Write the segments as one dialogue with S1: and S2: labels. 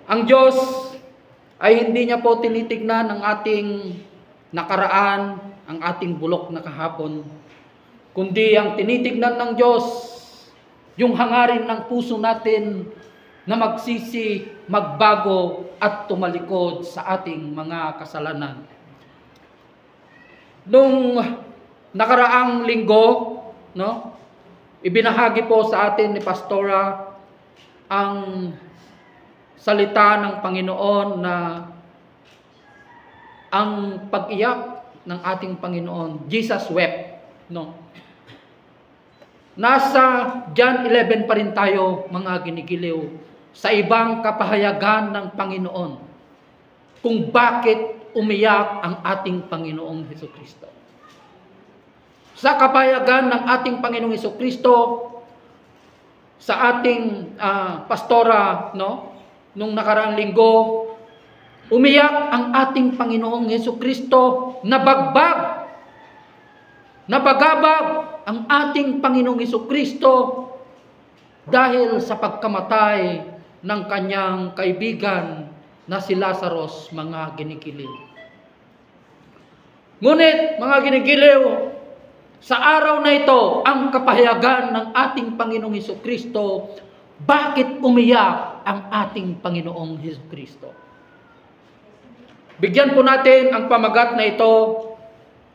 S1: Ang Diyos ay hindi niya po tinitignan ang ating nakaraan, ang ating bulok na kahapon, kundi ang tinitignan ng Diyos, yung hangarin ng puso natin na magsisi, magbago at tumalikod sa ating mga kasalanan. Nung nakaraang linggo, ibinahagi po sa atin ni Pastora ang salita ng Panginoon na ang pag-iyak ng ating Panginoon, Jesus wept. Nasa John 11 pa rin tayo, mga ginigiliw, sa ibang kapahayagan ng Panginoon kung bakit umiyak ang ating Panginoong Hesukristo. Sa kapahayagan ng ating Panginoong Hesukristo, sa ating pastora, nung nakaraang linggo, umiyak ang ating Panginoong Hesukristo, nabagabag ang ating Panginoong Hesukristo dahil sa pagkamatay ng kanyang kaibigan na si Lazarus, mga ginigiliw. Ngunit, mga ginigiliw, sa araw na ito, ang kapahayagan ng ating Panginoong Hesukristo, bakit umiyak ang ating Panginoong Hesukristo? Bigyan po natin ang pamagat na ito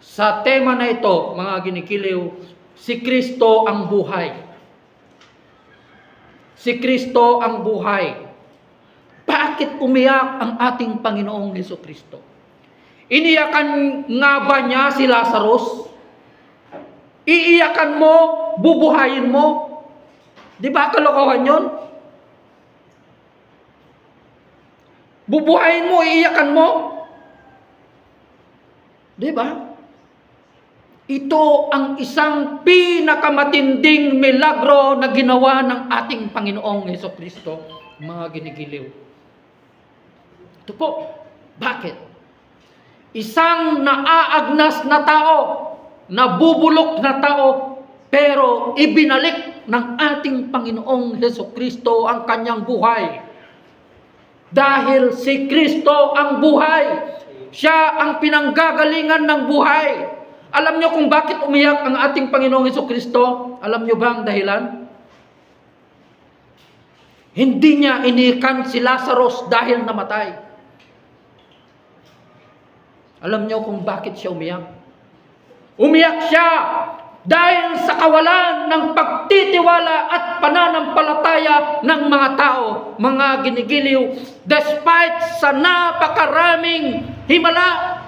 S1: sa tema na ito, mga ginigiliw, si Kristo ang buhay. Si Kristo ang buhay. Bakit umiyak ang ating Panginoong Hesukristo? Iniyakan nga ba niya si Lazarus? Iiyakan mo, bubuhayin mo. Di ba kalokohan yun? Bubuhayin mo, iiyakan mo. Di ba? Ito ang isang pinakamatinding milagro na ginawa ng ating Panginoong Hesukristo, mga ginigiliw. Ito po, bakit? Isang naaagnas na tao, nabubulok na tao, pero ibinalik ng ating Panginoong Hesukristo ang kanyang buhay. Dahil si Kristo ang buhay. Siya ang pinanggagalingan ng buhay. Alam niyo kung bakit umiyak ang ating Panginoong Hesukristo? Alam niyo ba ang dahilan? Hindi niya inikan si Lazarus dahil namatay. Alam niyo kung bakit siya umiyak? Umiyak siya dahil sa kawalan ng pagtitiwala at pananampalataya ng mga tao, mga ginigiliw, despite sa napakaraming himala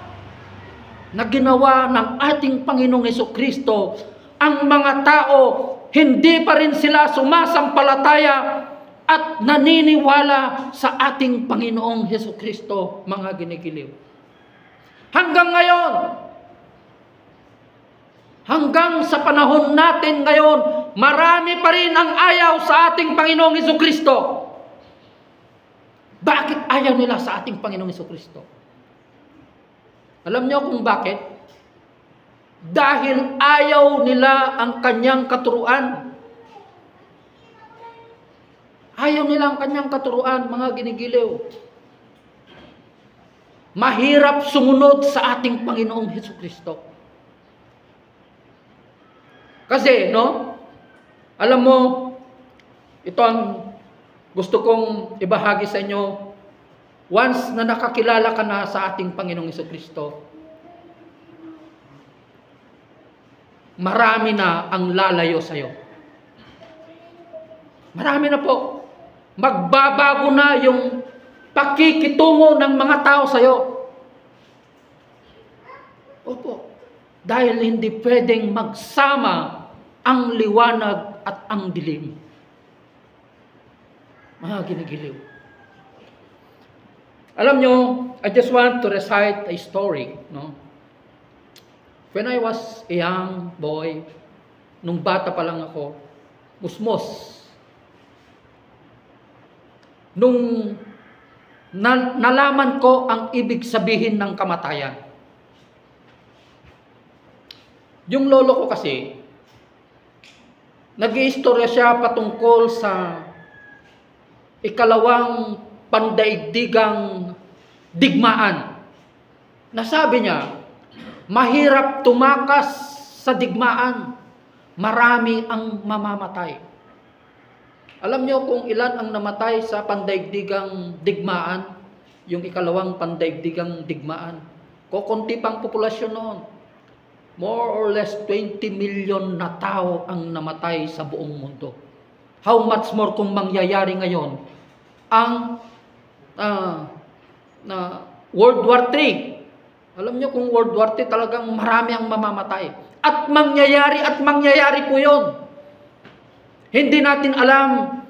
S1: na ginawa ng ating Panginoong Hesukristo, ang mga tao, hindi pa rin sila sumasampalataya at naniniwala sa ating Panginoong Hesukristo, mga ginigiliw. Hanggang ngayon, hanggang sa panahon natin ngayon, marami pa rin ang ayaw sa ating Panginoong Hesukristo. Bakit ayaw nila sa ating Panginoong Hesukristo? Alam niyo kung bakit? Dahil ayaw nila ang kanyang katuruan. Ayaw nila ang kanyang katuruan, mga ginigiliw. Mahirap sumunod sa ating Panginoong Hesukristo. Kasi, alam mo, ito ang gusto kong ibahagi sa inyo. Once na nakakilala ka na sa ating Panginoong Hesukristo, marami na ang lalayo sa iyo. Marami na po. Magbabago na yung pakikitungo ng mga tao sa iyo. Opo. Dahil hindi pwedeng magsama ang liwanag at ang dilim. Mga ginigiliw. Alam nyo, I just want to recite a story. When I was a young boy, nung bata pa lang ako, musmos. Nung nalaman ko ang ibig sabihin ng kamatayan. Yung lolo ko kasi, nag-iistorya siya patungkol sa ikalawang pandaigdigang digmaan. Nasabi niya, mahirap tumakas sa digmaan. Marami ang mamamatay. Alam niyo kung ilan ang namatay sa pandaigdigang digmaan? Yung ikalawang pandaigdigang digmaan. Kukunti pang populasyon noon. More or less 20 million na tao ang namatay sa buong mundo. How much more kung mangyayari ngayon ang World War III. Alam niyo kung World War III talagang marami ang mamamatay. At mangyayari po yun. Hindi natin alam.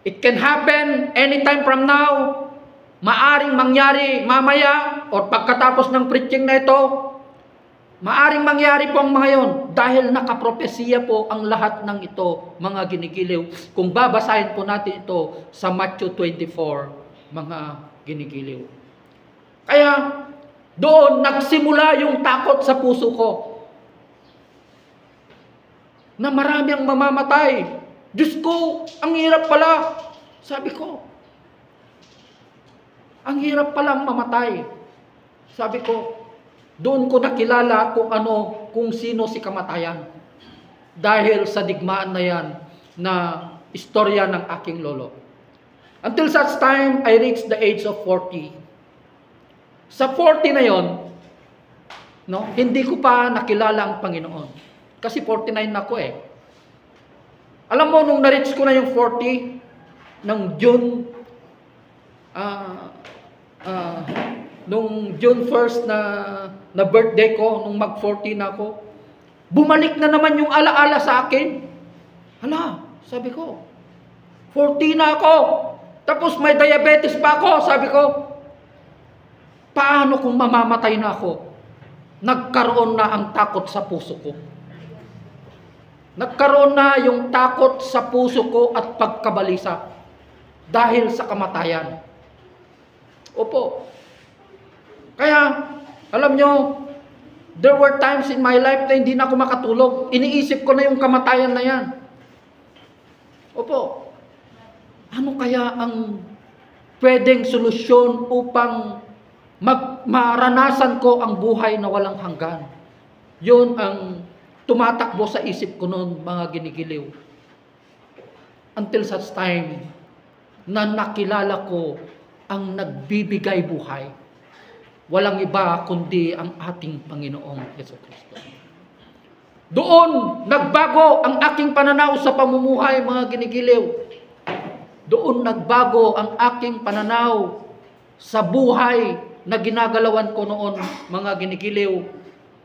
S1: It can happen anytime from now. Maaring mangyari mamaya o pagkatapos ng preaching na ito. Maaring mangyari po ang mga yon dahil nakapropesiya po ang lahat ng ito, mga ginigiliw. Kung babasahin po natin ito sa Matthew 24, mga ginigiliw. Kaya doon nagsimula yung takot sa puso ko. Na marami ang mamamatay. Diyos ko, ang hirap pala. Sabi ko, ang hirap palang mamatay. Sabi ko, doon ko nakilala kung sino si kamatayan. Dahil sa digmaan na yan na istorya ng aking lolo. Until such time, I reached the age of 40. Sa 40 na yon, hindi ko pa nakilala ang Panginoon. Kasi 49 na ako eh. Alam mo, nung na-reach ko na yung 40, ng June, nung June 1st na birthday ko, nung mag-40 na ako, bumalik na naman yung alaala sa akin. Hala, sabi ko, 40 na ako, tapos may diabetes pa ako, sabi ko, paano kung mamamatay na ako? Nagkaroon na ang takot sa puso ko. Nagkaroon na yung takot sa puso ko at pagkabalisa dahil sa kamatayan. Opo. Kaya, alam nyo, there were times in my life na hindi na ako makatulog. Iniisip ko na yung kamatayan na yan. Opo. Ano kaya ang pwedeng solusyon upang maranasan ko ang buhay na walang hanggan? Yun ang tumatakbo sa isip ko noon, mga ginigiliw. Until such time na nakilala ko ang nagbibigay buhay. Walang iba kundi ang ating Panginoong Jesucristo. Doon nagbago ang aking pananaw sa pamumuhay, mga ginigiliw. Doon nagbago ang aking pananaw sa buhay na ginagalawan ko noon, mga ginigiliw,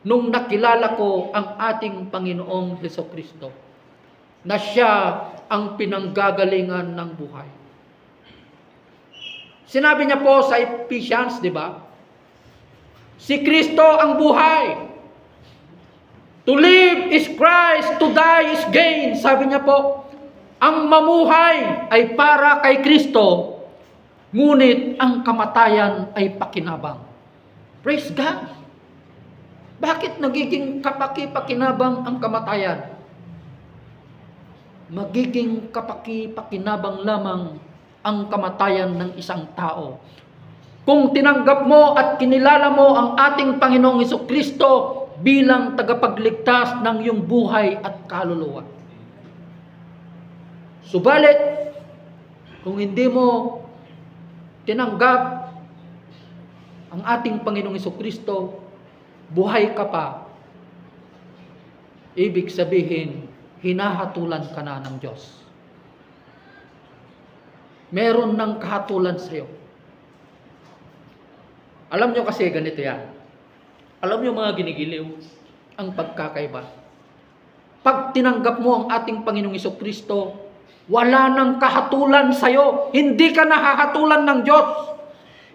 S1: nung nakilala ko ang ating Panginoong Jesucristo, na siya ang pinanggagalingan ng buhay. Sinabi niya po sa Ephesians, di ba? Si Kristo ang buhay. To live is Christ, to die is gain. Sabi niya po, ang mamuhay ay para kay Kristo, ngunit ang kamatayan ay pakinabang. Praise God! Bakit nagiging kapaki-pakinabang ang kamatayan? Magiging kapaki-pakinabang lamang ang kamatayan ng isang tao kung tinanggap mo at kinilala mo ang ating Panginoong Jesucristo bilang tagapagligtas ng iyong buhay at kaluluwa. Subalit, kung hindi mo tinanggap ang ating Panginoong Jesucristo, buhay ka pa, ibig sabihin, hinahatulan ka na ng Diyos. Meron ng kahatulan sa iyo. Alam nyo kasi ganito yan. Alam nyo mga ginigiliw, ang pagkakaiba. Pag tinanggap mo ang ating Panginoong Jesucristo, wala nang kahatulan sa iyo. Hindi ka nahahatulan ng Diyos.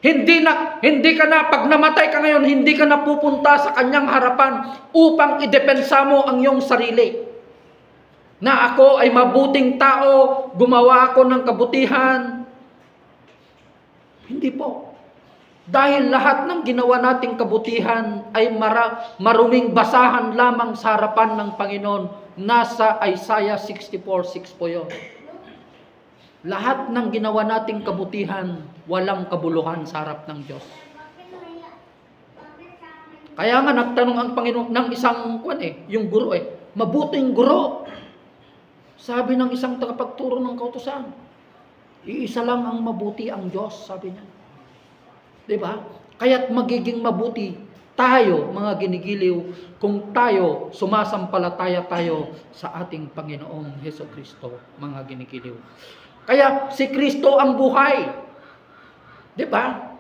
S1: Hindi ka na, pag namatay ka ngayon, hindi ka na pupunta sa kanyang harapan upang idepensa mo ang iyong sarili. Na ako ay mabuting tao, gumawa ako ng kabutihan. Hindi po. Dahil lahat ng ginawa nating kabutihan ay maruming basahan lamang sa harapan ng Panginoon. Nasa Isaiah 64:6 po yun. Lahat ng ginawa nating kabutihan, walang kabuluhan sa harap ng Diyos. Kaya nga nagtanong ang Panginoon ng isang yung guro mabuting guro. Sabi ng isang tagapagturo ng kautusan, iisa lang ang mabuti, ang Diyos, sabi niya. 'Di ba? Kaya't magiging mabuti tayo, mga ginigiliw, kung tayo sumasampalataya tayo sa ating Panginoong Hesukristo, mga ginigiliw. Kaya si Kristo ang buhay. 'Di ba?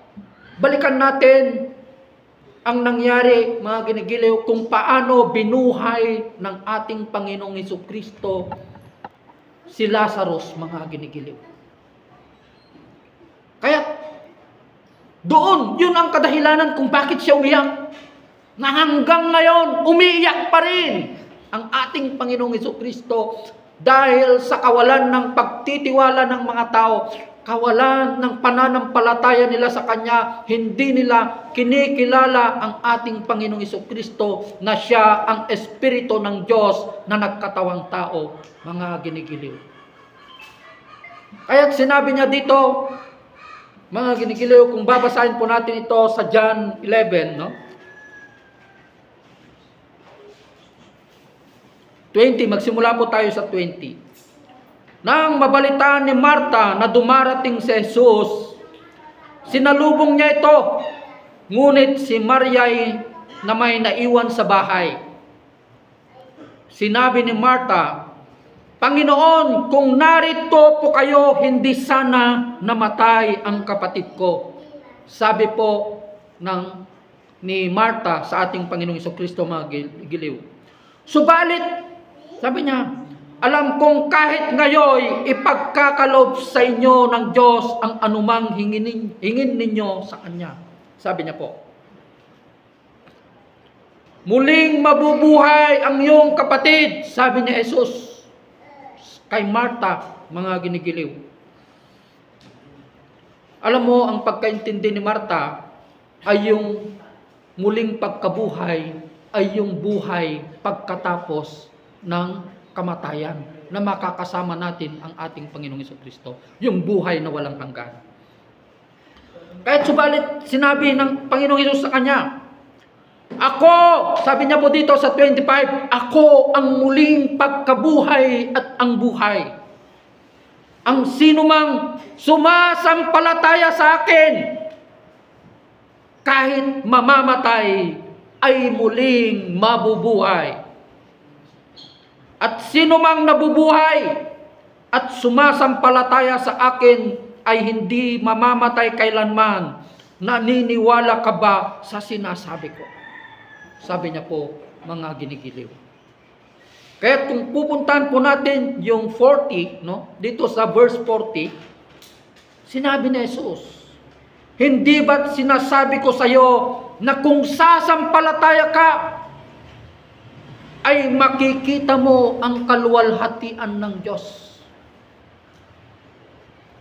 S1: Balikan natin ang nangyari, mga ginigiliw, kung paano binuhay ng ating Panginoong Hesukristo si Lazarus, mga ginigiliw. Kaya doon, yun ang kadahilanan kung bakit siya umiyak. Na hanggang ngayon, umiiyak pa rin ang ating Panginoong Hesukristo dahil sa kawalan ng pagtitiwala ng mga tao, kawalan ng pananampalataya nila sa Kanya, hindi nila kinikilala ang ating Panginoong Hesukristo na siya ang Espiritu ng Diyos na nagkatawang tao, mga ginigiliw. Kaya't sinabi niya dito, mga ginigiliw, kung babasahin po natin ito sa John 11, no? 20, magsimula po tayo sa 20. Nang mabalitaan ni Marta na dumarating si Jesus, sinalubong niya ito. Ngunit si Maria na may naiwan sa bahay. Sinabi ni Marta, Panginoon, kung narito po kayo, hindi sana namatay ang kapatid ko. Sabi po ni Marta sa ating Panginoong Hesukristo, mga giliw. Subalit, sabi niya, alam kong kahit ngayon ipagkakaloob sa inyo ng Diyos ang anumang hingin ninyo sa Kanya. Sabi niya po, muling mabubuhay ang iyong kapatid, sabi ni Jesus kay Marta, mga ginigiliw. Alam mo, ang pagkaintindi ni Marta ay yung muling pagkabuhay, ay yung buhay pagkatapos ng kamatayan na makakasama natin ang ating Panginoong Hesukristo. Yung buhay na walang hanggan. Kahit subalit sinabi ng Panginoong Hesus sa kanya, ako, sabi niya po dito sa 25, ako ang muling pagkabuhay at ang buhay. Ang sinumang sumasampalataya sa akin, kahit mamamatay, ay muling mabubuhay. At sinumang nabubuhay at sumasampalataya sa akin ay hindi mamamatay kailanman. Naniniwala ka ba sa sinasabi ko? Sabi niya po, mga ginigiliw. Kaya kung pupuntahan po natin yung 40, no? Dito sa verse 40, sinabi ni Jesus, hindi ba't sinasabi ko sa iyo na kung sasampalataya ka, ay makikita mo ang kaluwalhatian ng Diyos.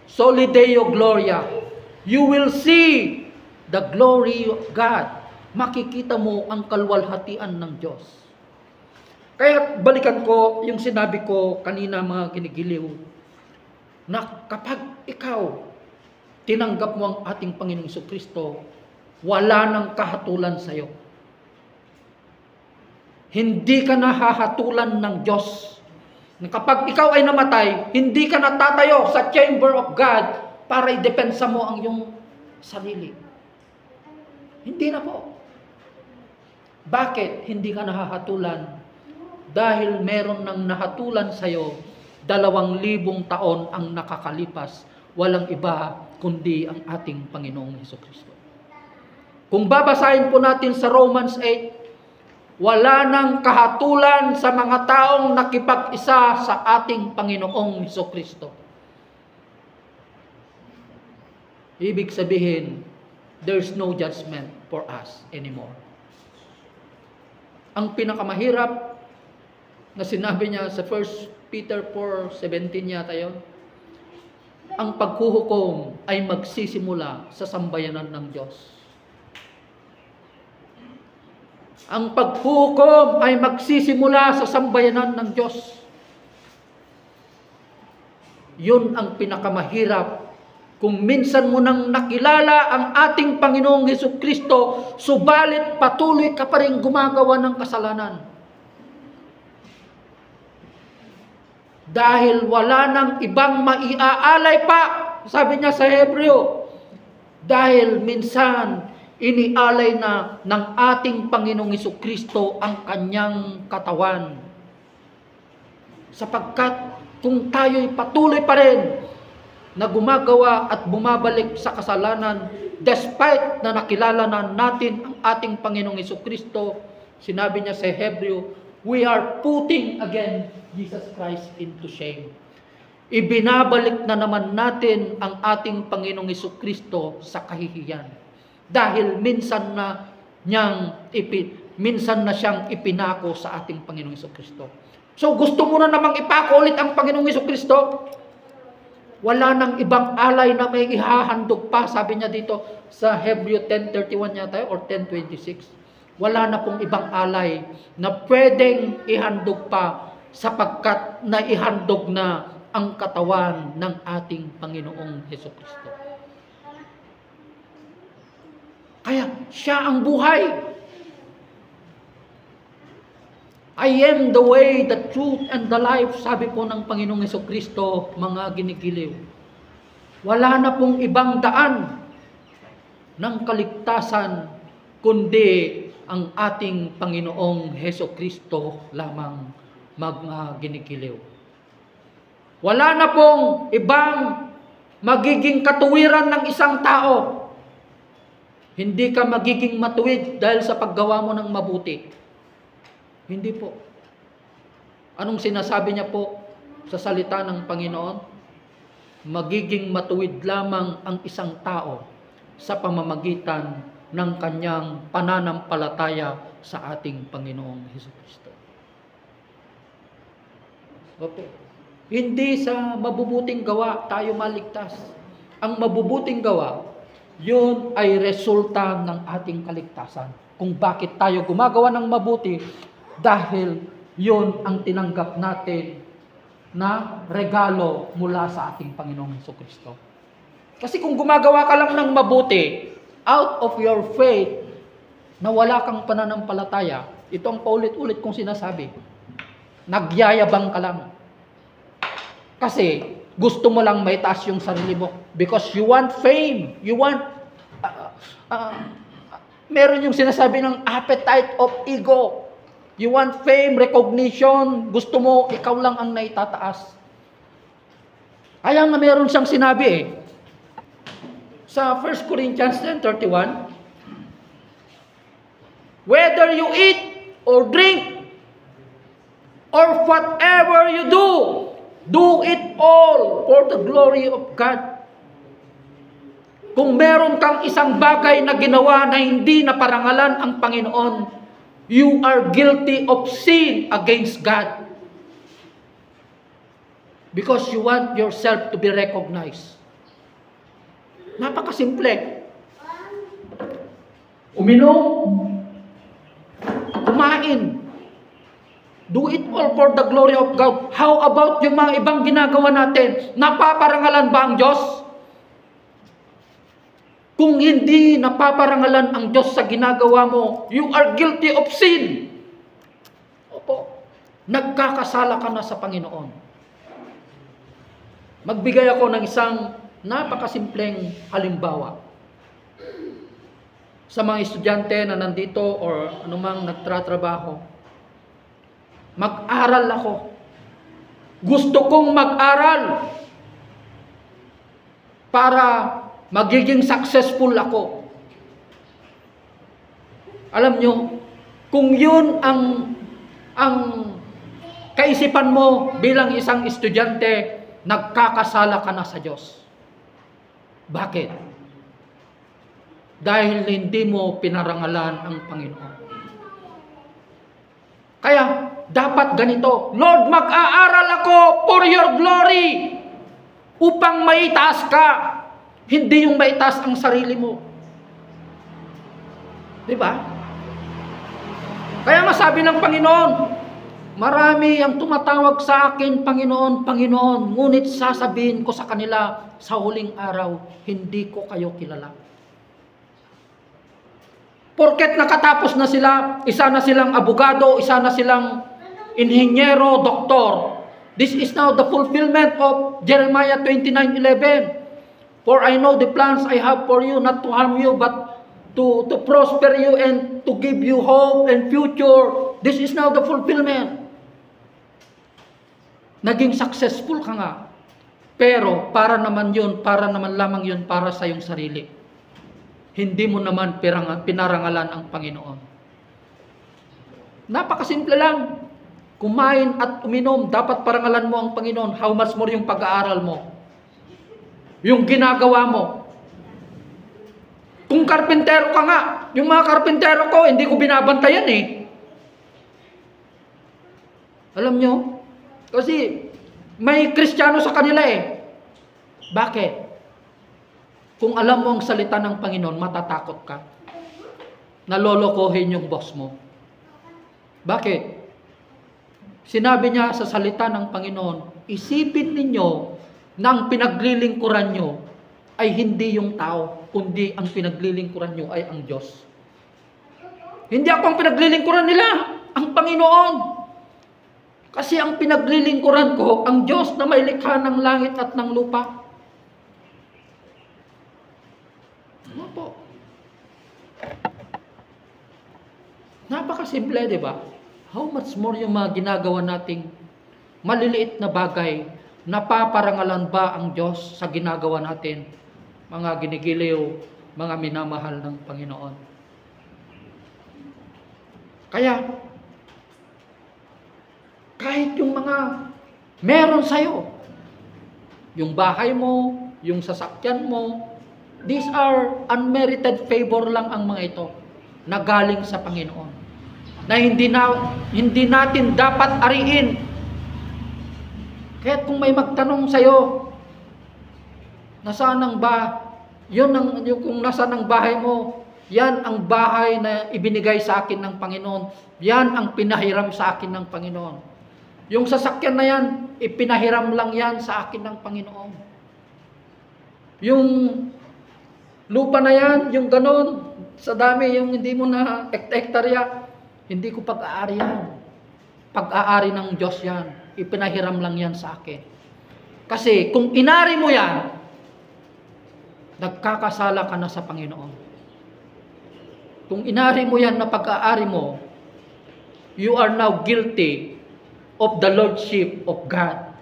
S1: Soli Deo Gloria. You will see the glory of God. Makikita mo ang kaluwalhatian ng Diyos. Kaya balikan ko yung sinabi ko kanina, mga ginigiliw, na kapag ikaw tinanggap mo ang ating Panginoong Hesukristo, wala nang kahatulan sa iyo. Hindi ka nahahatulan ng Diyos. Kapag ikaw ay namatay, hindi ka natatayo sa chamber of God para idepensa mo ang iyong sarili. Hindi na po. Bakit hindi ka nahahatulan? Dahil meron nang nahatulan sa iyo, 2,000 taon ang nakakalipas. Walang iba kundi ang ating Panginoong Hesukristo. Kung babasahin po natin sa Romans 8, wala nang kahatulan sa mga taong nakipag-isa sa ating Panginoong Hesukristo. Ibig sabihin, there's no judgment for us anymore. Ang pinakamahirap na sinabi niya sa 1 Peter 4:17 yata yun, ang paghuhukom ay magsisimula sa sambayanan ng Diyos. Ang paghukom ay magsisimula sa sambayanan ng Diyos. Yun ang pinakamahirap. Kung minsan mo nang nakilala ang ating Panginoong Hesukristo, subalit patuloy ka pa rin gumagawa ng kasalanan. Dahil wala nang ibang maiaalay pa, sabi niya sa Hebreo. Dahil minsan, inialay na ng ating Panginoong Hesukristo ang kanyang katawan. Sapagkat kung tayo'y patuloy pa rin na gumagawa at bumabalik sa kasalanan, despite na nakilala na natin ang ating Panginoong Hesukristo, sinabi niya sa Hebreo, we are putting again Jesus Christ into shame. Ibinabalik na naman natin ang ating Panginoong Hesukristo sa kahihiyan. Dahil minsan na siyang ipinako sa ating Panginoong Hesukristo. So gusto mo na namang ipako ulit ang Panginoong Hesukristo? Wala nang ibang alay na may ihahandog pa. Sabi niya dito sa Hebreo 10:31 yata or 10:26. Wala na pong ibang alay na pwedeng ihandog pa sapagkat naihandog na ang katawan ng ating Panginoong Hesukristo. Kaya siya ang buhay. I am the way, the truth, and the life, sabi po ng Panginoong Hesukristo, mga ginigiliw. Wala na pong ibang daan ng kaligtasan, kundi ang ating Panginoong Hesukristo lamang, mga ginigiliw. Wala na pong ibang magiging katuwiran ng isang tao. Hindi ka magiging matuwid dahil sa paggawa mo ng mabuti. Hindi po. Anong sinasabi niya po sa salita ng Panginoon? Magiging matuwid lamang ang isang tao sa pamamagitan ng kanyang pananampalataya sa ating Panginoong Hesukristo. Opo. Hindi sa mabubuting gawa tayo maligtas. Ang mabubuting gawa, yun ay resulta ng ating kaligtasan. Kung bakit tayo gumagawa ng mabuti, dahil yun ang tinanggap natin na regalo mula sa ating Panginoong Hesukristo. Kasi kung gumagawa ka lang ng mabuti, out of your faith, na wala kang pananampalataya, ito ang paulit-ulit kong sinasabi, nagyayabang ka lang. Kasi gusto mo lang maitaas yung sarili mo. Because you want fame. You want, meron yung sinasabi ng appetite of ego. You want fame, recognition. Gusto mo, ikaw lang ang naitataas. Kaya nga meron siyang sinabi sa 1 Corinthians 10:31, whether you eat or drink or whatever you do it all for the glory of God. Kung meron kang isang bagay na ginawa na hindi naparangalan ang Panginoon, you are guilty of sin against God. Because you want yourself to be recognized. Napakasimple. Uminom, kumain, do it all for the glory of God. How about yung mga ibang ginagawa natin? Napaparangalan ba ang Diyos? Kung hindi napaparangalan ang Diyos sa ginagawa mo, you are guilty of sin. Opo. Nagkakasala ka na sa Panginoon. Magbigay ako ng isang napakasimpleng halimbawa. Sa mga estudyante na nandito or anumang nagtratrabaho, mag-aral ako. Gusto kong mag-aral para magiging successful ako. Alam nyo, kung yun ang kaisipan mo bilang isang estudyante, nagkakasala ka na sa Diyos. Bakit? Dahil hindi mo pinarangalan ang Panginoon. Kaya, dapat ganito, Lord, mag-aaral ako for your glory upang maitaas ka. Hindi yung maitaas ang sarili mo. Diba? Kaya masabi ng Panginoon, Marami ang tumatawag sa akin, Panginoon, Panginoon, ngunit sasabihin ko sa kanila sa huling araw, hindi ko kayo kilala. Porket nakatapos na sila, isa na silang abogado, isa na silang inhinyero, doktor. This is now the fulfillment of Jeremiah 29:11. For I know the plans I have for you, not to harm you, but to prosper you and to give you hope and future. This is now the fulfillment. Naging successful ka nga. Pero para naman lamang yun para sa iyong sarili. Hindi mo naman pinarangalan ang Panginoon. Napakasimple lang. Kumain at uminom, dapat parangalan mo ang Panginoon. How much more yung pag-aaral mo? Yung ginagawa mo. Kung karpintero ka nga, yung mga karpintero ko, hindi ko binabantayan eh. Alam nyo? Kasi may Kristiyano sa kanila eh. Bakit? Kung alam mo ang salita ng Panginoon, matatakot ka. Nalolokohin yung boss mo. Bakit? Sinabi niya sa salita ng Panginoon, isipin ninyo na ang pinaglilingkuran nyo ay hindi yung tao, kundi ang pinaglilingkuran nyo ay ang Diyos. Hindi ako ang pinaglilingkuran nila, ang Panginoon. Kasi ang pinaglilingkuran ko, ang Diyos na may likha ng langit at ng lupa. Ano po? Napakasimple, di ba? How much more yung mga ginagawa nating maliliit na bagay, napaparangalan ba ang Diyos sa ginagawa natin, mga ginigiliw, mga minamahal ng Panginoon? Kaya, kahit yung mga meron sa'yo, yung bahay mo, yung sasakyan mo, these are unmerited favor lang ang mga ito na galing sa Panginoon. Na hindi natin dapat ariin. Kahit kung may magtanong sa'yo, nasaan ang kung nasaan ang bahay mo, yan ang bahay na ibinigay sa akin ng Panginoon. Yan ang pinahiram sa akin ng Panginoon. Yung sasakyan na yan, ipinahiram lang yan sa akin ng Panginoon. Yung lupa na yan, yung ganon, sa dami, yung hindi mo na hektarya, hindi ko pag-aari yan. Pag-aari ng Diyos yan. Ipinahiram lang yan sa akin. Kasi kung inari mo yan, nagkakasala ka na sa Panginoon. Kung inari mo yan na pag-aari mo, you are now guilty of the Lordship of God.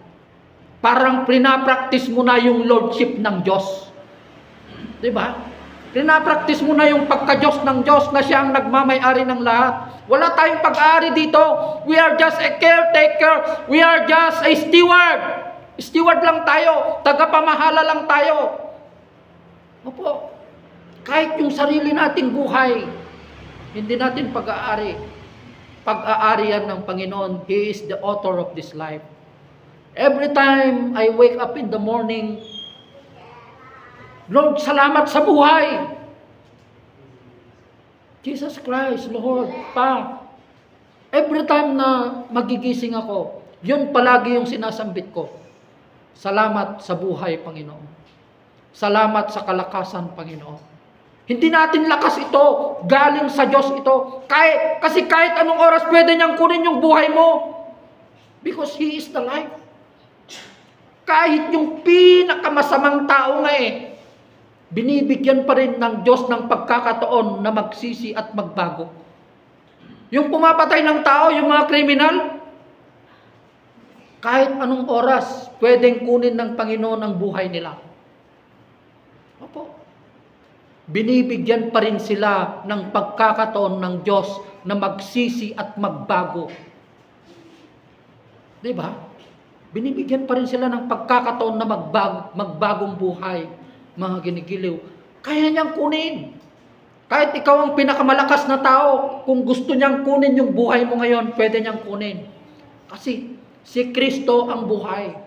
S1: Parang pinapractice mo na yung Lordship ng Diyos. Diba? Pinapractice mo na yung pagka-Diyos ng Diyos na siya ang nagmamay-ari ng lahat. Wala tayong pag-aari dito. We are just a caretaker. We are just a steward. Steward lang tayo. Tagapamahala lang tayo. Opo. Kahit yung sarili nating buhay, hindi natin pag-aari. Pag-aari yan ng Panginoon. He is the author of this life. Every time I wake up in the morning, Lord, salamat sa buhay. Jesus Christ, Lord, Pa. Every time na magigising ako, yun palagi yung sinasambit ko. Salamat sa buhay, Panginoon. Salamat sa kalakasan, Panginoon. Hindi natin lakas ito, galing sa Diyos ito. Kasi kahit anong oras pwede niyang kunin yung buhay mo. Because He is the life. Kahit yung pinakamasamang tao nga binibigyan pa rin ng Diyos ng pagkakataon na magsisi at magbago. Yung pumapatay ng tao, yung mga kriminal, kahit anong oras, pwedeng kunin ng Panginoon ang buhay nila. Opo. Binibigyan pa rin sila ng pagkakataon ng Diyos na magsisi at magbago. Diba? Binibigyan pa rin sila ng pagkakataon na magbagong buhay, mga ginigiliw. Kaya niyang kunin. Kahit ikaw ang pinakamalakas na tao, kung gusto niyang kunin yung buhay mo ngayon, pwede niyang kunin. Kasi si Kristo ang buhay.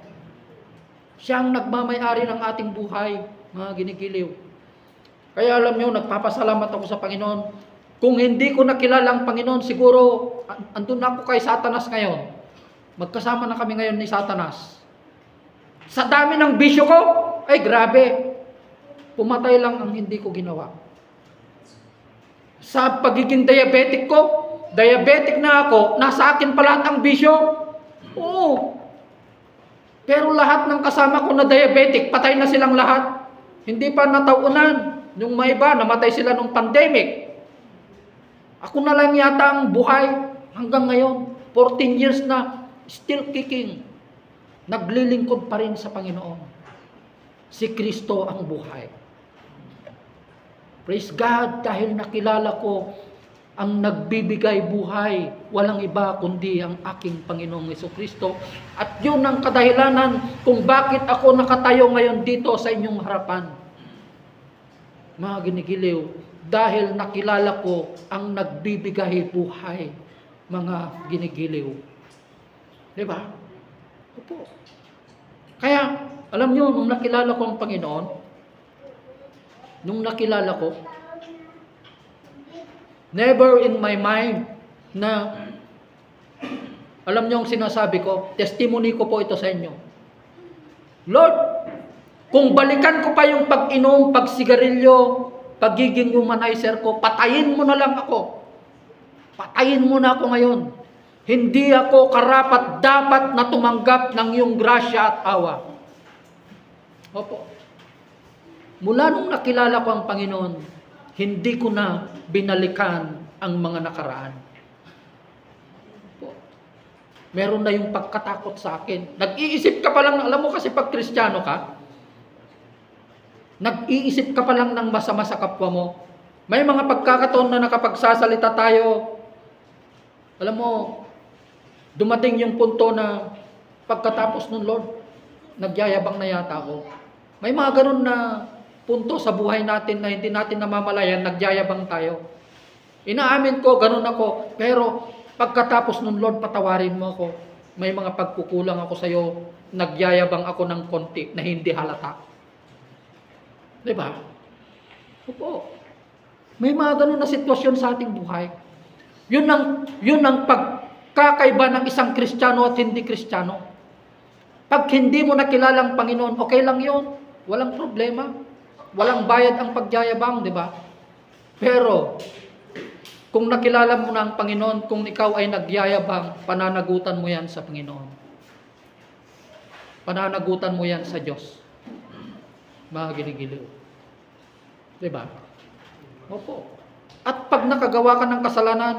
S1: Siya ang nagmamay-ari ng ating buhay, mga ginigiliw. Kaya alam niyo, nagpapasalamat ako sa Panginoon. Kung hindi ko nakilala ang Panginoon, siguro andun ako kay Satanas ngayon. Magkasama na kami ngayon ni Satanas. Sa dami ng bisyo ko, ay grabe. Pumatay lang ang hindi ko ginawa. Sa pagiging diabetic ko, diabetic na ako, nasa akin pa lahat ang bisyo. Oo. Pero lahat ng kasama ko na diabetic, patay na silang lahat. Hindi pa nataunan. Yung may iba, namatay sila nung pandemic. Ako na lang yata ang buhay hanggang ngayon. 14 years na, still kicking. Naglilingkod pa rin sa Panginoon. Si Kristo ang buhay. Praise God, dahil nakilala ko ang nagbibigay buhay, walang iba kundi ang aking Panginoong Jesucristo. At yun ang kadahilanan kung bakit ako nakatayo ngayon dito sa inyong harapan. Mga ginigiliw, dahil nakilala ko ang nagbibigay buhay, mga ginigiliw. Diba? Opo. Kaya, alam nyo, nung nakilala ko ang Panginoon, never in my mind na, alam nyo ang sinasabi ko, testimony ko po ito sa inyo. Lord, kung balikan ko pa yung pag-inom, pagsigarilyo, pagiging humanizer ko, patayin mo na lang ako. Patayin mo na ako ngayon. Hindi ako karapat dapat na tumanggap ng iyong grasya at awa. Opo. Mula nung nakilala ko ang Panginoon, hindi ko na binalikan ang mga nakaraan. Opo. Meron na yung pagkatakot sa akin. Nag-iisip ka pa lang, alam mo kasi pag Kristiyano ka, nag-iisip ka pa lang ng masama sa kapwa mo. May mga pagkakataon na nakapagsasalita tayo, alam mo, dumating yung punto na pagkatapos ng Lord, nagyayabang na yata ako. May mga ganun na punto sa buhay natin na hindi natin namamalayan, nagyayabang tayo. Inaamin ko, ganun ako. Pero pagkatapos ng Lord, patawarin mo ako. May mga pagkukulang ako sa iyo, nagyayabang ako ng konti na hindi halata. Diba? Opo. May mga ganun na sitwasyon sa ating buhay. Yun ang pagkakaiba ng isang Kristiyano at hindi Kristiyano. Pag hindi mo nakilala ang Panginoon, okay lang yun. Walang problema. Walang bayad ang pagyayabang, di ba? Pero, kung nakilala mo na ang Panginoon, kung ikaw ay nagyayabang, pananagutan mo yan sa Panginoon. Pananagutan mo yan sa Diyos. Mga ginigiliw. Di ba? Opo. At pag nakagawa ka ng kasalanan,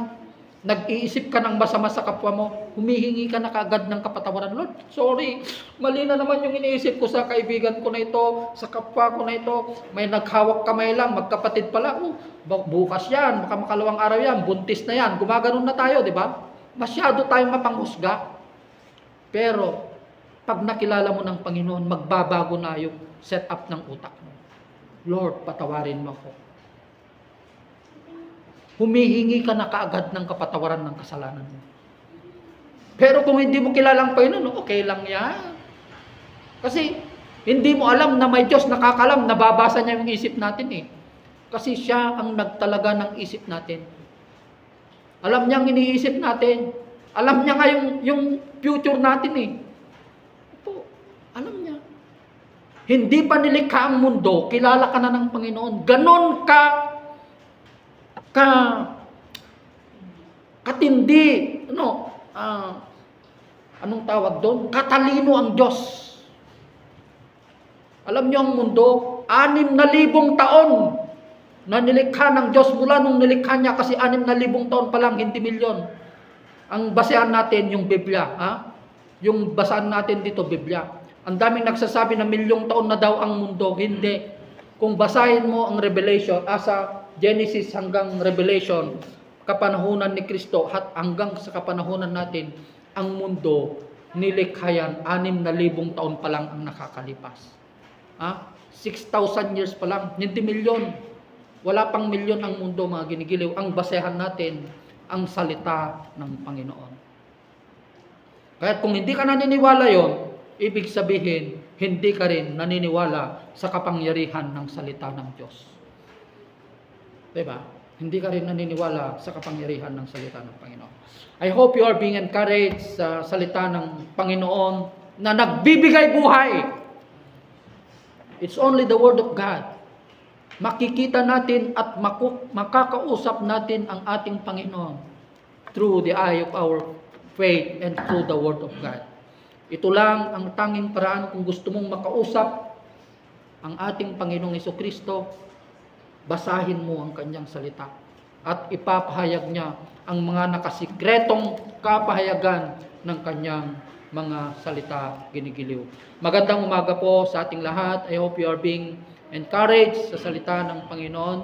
S1: nag-iisip ka ng masama sa kapwa mo, humihingi ka na kaagad ng kapatawaran. Lord, sorry, mali na naman yung iniisip ko sa kaibigan ko na ito, sa kapwa ko na ito. May naghawak kamay lang, magkapatid pala. Bukas yan, baka makalawang araw yan, buntis na yan. Gumaganon na tayo, di ba? Masyado tayong mapanghusga. Pero, pag nakilala mo ng Panginoon, magbabago na yung setup ng utak mo. Lord, patawarin mo ako. Humihingi ka na kaagad ng kapatawaran ng kasalanan mo. Pero kung hindi mo kilalang Panginoon, okay lang yan. Kasi hindi mo alam na may Diyos nakakalam, nababasa niya yung isip natin eh. Kasi siya ang nagtalaga ng isip natin. Alam niya ang iniisip natin. Alam niya nga yung future natin eh. Ito, alam niya. Hindi pa nilikha ang mundo, kilala ka na ng Panginoon. Ganon katindi, anong tawag doon? Katalino ang Diyos. Alam niyo ang mundo, 6,000 taon na nilikha ng Diyos mula nung nilikha niya, kasi 6,000 taon pa lang, hindi milyon. Ang basehan natin yung Biblia, yung basahan natin dito, Biblia. Ang daming nagsasabi na 1,000,000 taon na daw ang mundo. Hindi. Kung basahin mo ang Revelation, asa Genesis hanggang Revelation, kapanahunan ni Kristo at hanggang sa kapanahunan natin, ang mundo, nilikha yan, 6,000 taon pa lang ang nakakalipas. 6,000 years pa lang, hindi milyon. Wala pang milyon ang mundo, mga ginigiliw. Ang basehan natin, ang salita ng Panginoon. Kaya kung hindi ka naniniwala yon, ibig sabihin, hindi ka rin naniniwala sa kapangyarihan ng salita ng Diyos. Diba? hindi ka rin naniniwala sa kapangyarihan ng salita ng Panginoon. I hope you are being encouraged sa salita ng Panginoon na nagbibigay buhay. It's only the Word of God. Makikita natin at makakausap natin ang ating Panginoon through the eye of our faith and through the Word of God. Ito lang ang tanging paraan kung gusto mong makausap ang ating Panginoong Jesucristo, basahin mo ang kanyang salita at ipapahayag niya ang mga nakasikretong kapahayagan ng kanyang mga salita ginigiliw. Magandang umaga po sa ating lahat. I hope you are being encouraged sa salita ng Panginoon.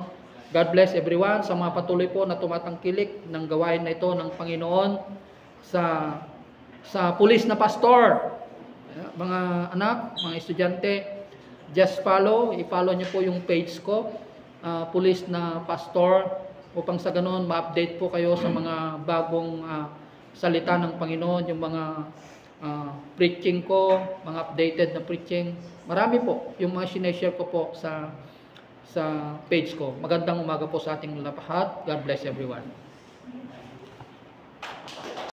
S1: God bless everyone sa mga patuloy po na tumatangkilik ng gawain na ito ng Panginoon sa pulis na pastor. Mga anak, mga estudyante, just i-follow niyo po yung page ko, pulis na pastor, upang sa ganoon ma-update po kayo sa mga bagong salita ng Panginoon, yung mga preaching ko, mga updated na preaching. Marami po yung mga sineshare ko po sa page ko. Magandang umaga po sa ating lahat. God bless everyone.